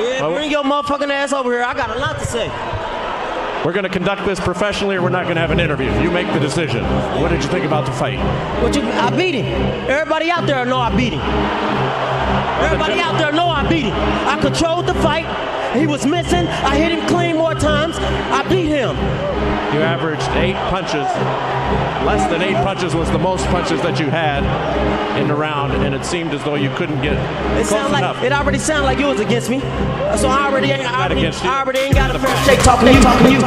Yeah, bring your motherfucking ass over here. I got a lot to say. We're going to conduct this professionally, or we're not going to have an interview. You make the decision. What did you think about the fight? I beat him. Everybody out there know I beat him. Everybody out there know I beat him. I controlled the fight. He was missing. I hit him clean more times. I beat him. You averaged 8 punches. Less than 8 punches was the most punches that you had in the round, and it seemed as though you couldn't get close enough. It already sounded like you was against me. So I already ain't got a fair shake talking to you.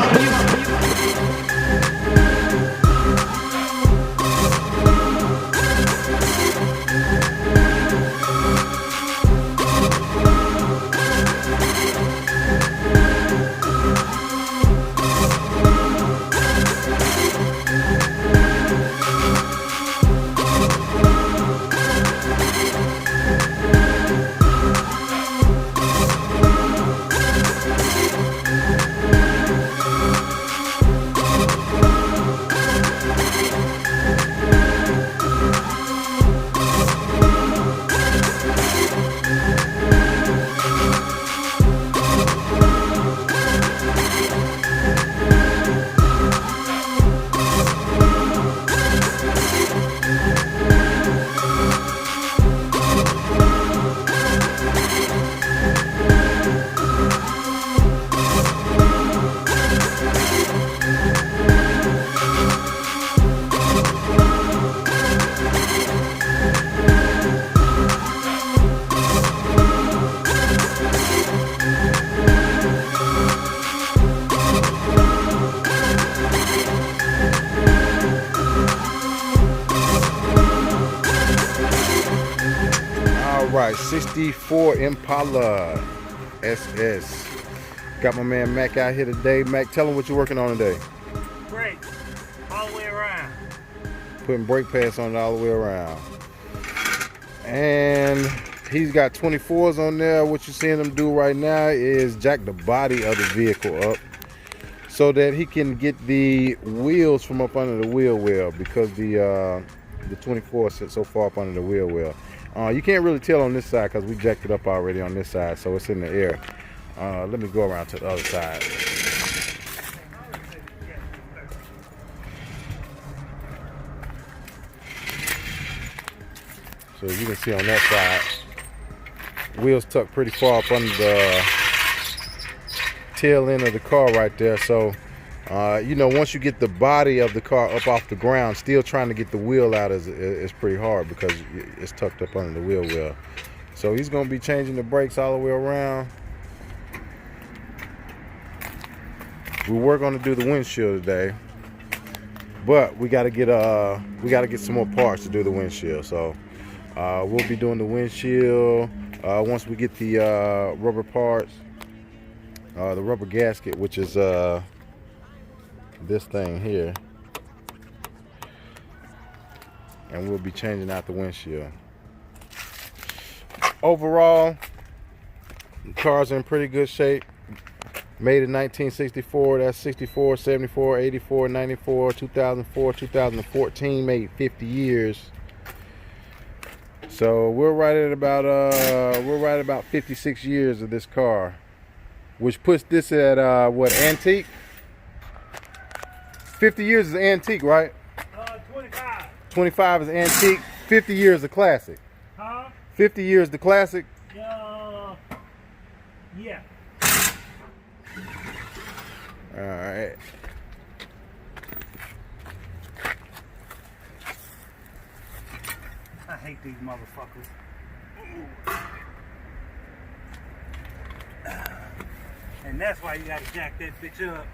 Right, 64 Impala SS. Got my man Mac out here today. Mac, tell him what you're working on today. Brakes, all the way around. Putting brake pads on it all the way around. And he's got 24s on there. What you're seeing him do right now is jack the body of the vehicle up so that he can get the wheels from up under the wheel well, because the 24 sits so far up under the wheel well. You can't really tell on this side because we jacked it up already on this side, so it's in the air. Let me go around to the other side. So as you can see on that side, wheels tucked pretty far up under the tail end of the car right there. So you know, once you get the body of the car up off the ground, still trying to get the wheel out is pretty hard because it's tucked up under the wheel well. So he's going to be changing the brakes all the way around. We were going to do the windshield today, but we got to get some more parts to do the windshield. So we'll be doing the windshield once we get the rubber parts, the rubber gasket, which is this thing here, and we'll be changing out the windshield. Overall, the car's in pretty good shape. Made in 1964, that's 64, 74, 84, 94, 2004, 2014, made 50 years. So we're right at about 56 years of this car, which puts this at what, antique? 50 years is antique, right? 25. 25 is antique. 50 years the classic. Huh? 50 years the classic. Yeah. All right. I hate these motherfuckers. And that's why you gotta jack that bitch up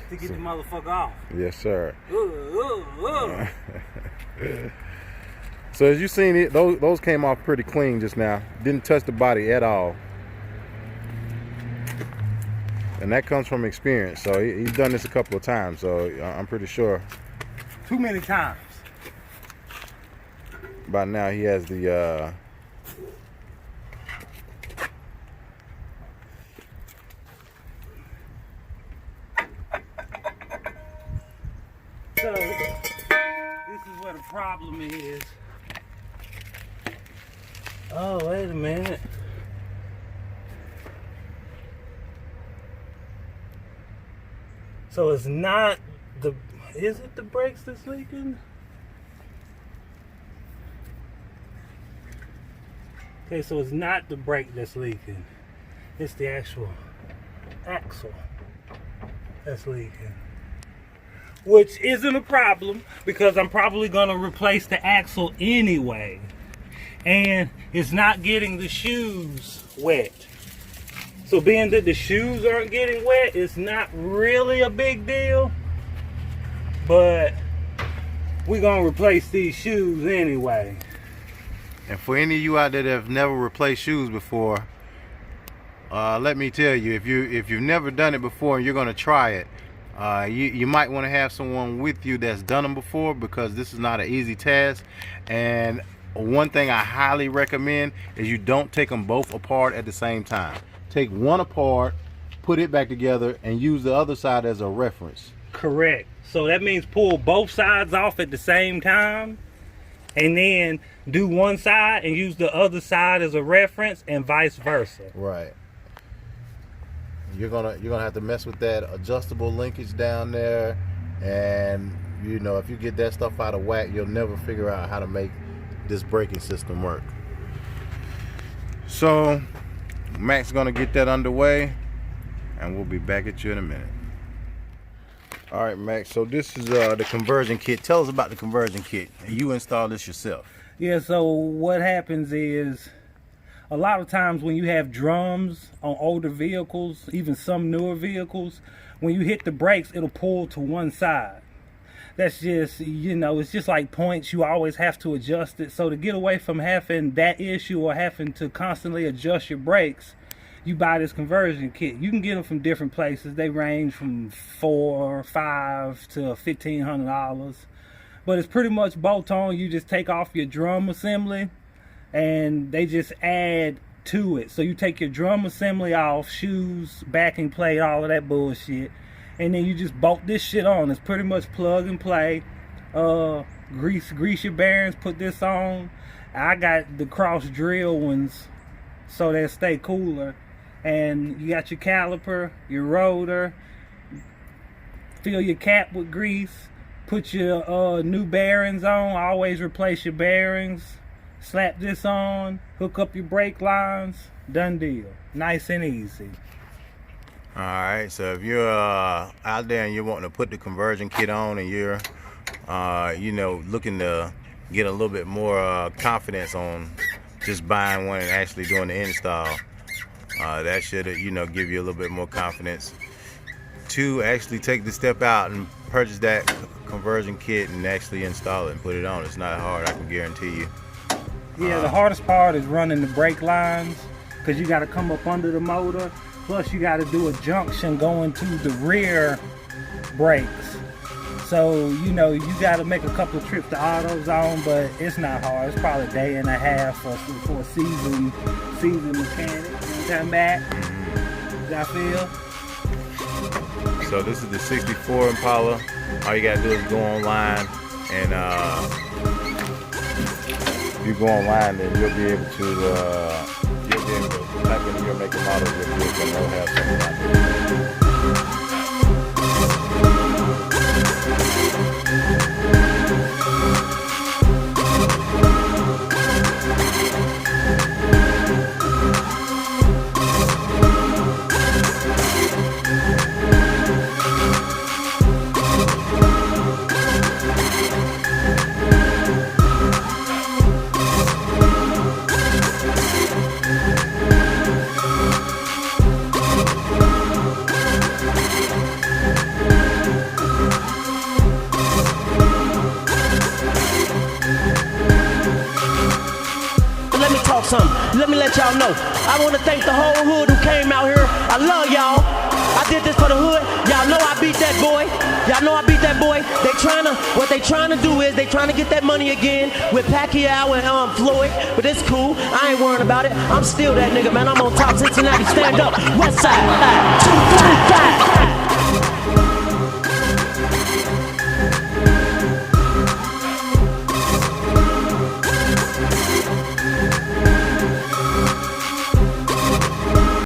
to get the motherfucker off. Yes, sir. Ooh. So as you seen it, those came off pretty clean just now. Didn't touch the body at all. And that comes from experience. So he's done this a couple of times, so I'm pretty sure. Too many times. By now he has the So this is where the problem is. Oh, wait a minute. So it's not the, is it the brakes that's leaking? Okay, so it's not the brake that's leaking. It's the actual axle that's leaking. Which isn't a problem because I'm probably going to replace the axle anyway. And it's not getting the shoes wet. So being that the shoes aren't getting wet, it's not really a big deal. But we're going to replace these shoes anyway. And for any of you out there that have never replaced shoes before, let me tell you, if you've never done it before and you're going to try it, you might want to have someone with you that's done them before, because this is not an easy task. And one thing I highly recommend is you don't take them both apart at the same time. Take one apart, put it back together, and use the other side as a reference. Correct. So that means pull both sides off at the same time, and then do one side and use the other side as a reference, and vice versa. Right. You're gonna have to mess with that adjustable linkage down there, and you know, if you get that stuff out of whack, you'll never figure out how to make this braking system work. So Mac's gonna get that underway, and we'll be back at you in a minute. All right, Mac, so this is the conversion kit. Tell us about the conversion kit. You installed this yourself. Yeah, so what happens is, a lot of times when you have drums on older vehicles, even some newer vehicles, when you hit the brakes, it'll pull to one side. That's just, you know, it's just like points. You always have to adjust it. So to get away from having that issue or having to constantly adjust your brakes, you buy this conversion kit. You can get them from different places. They range from $4, $5 to $1,500. But it's pretty much bolt on. You just take off your drum assembly and they just add to it. So you take your drum assembly off, shoes, backing plate, all of that bullshit, and then you just bolt this shit on. It's pretty much plug and play. Grease your bearings, put this on. I got the cross drill ones so they stay cooler. And you got your caliper, your rotor, fill your cap with grease, put your new bearings on, always replace your bearings, slap this on, hook up your brake lines, done deal. Nice and easy. All right, so if you're out there and you're wanting to put the conversion kit on, and you're you know, looking to get a little bit more confidence on just buying one and actually doing the install, that should, you know, give you a little bit more confidence to actually take the step out and purchase that conversion kit and actually install it and put it on. It's not hard, I can guarantee you. Yeah, the hardest part is running the brake lines, because you got to come up under the motor. Plus you got to do a junction going to the rear brakes. So, you know, you got to make a couple of trips to AutoZone, but it's not hard. It's probably a day and a half for a seasoned mechanic. You know what I'm talking about? Does that feel? So this is the 64 Impala. All you got to do is go online, and if you go online, then you'll be able to type in your make and model of your vehicle, and they'll have something out there. Let me let y'all know, I want to thank the whole hood who came out here. I love y'all. I did this for the hood. Y'all know I beat that boy. Y'all know I beat that boy. What they trying to do is they trying to get that money again with Pacquiao and Floyd. But it's cool. I ain't worrying about it. I'm still that nigga, man. I'm on top Cincinnati. Stand up. West side. 235.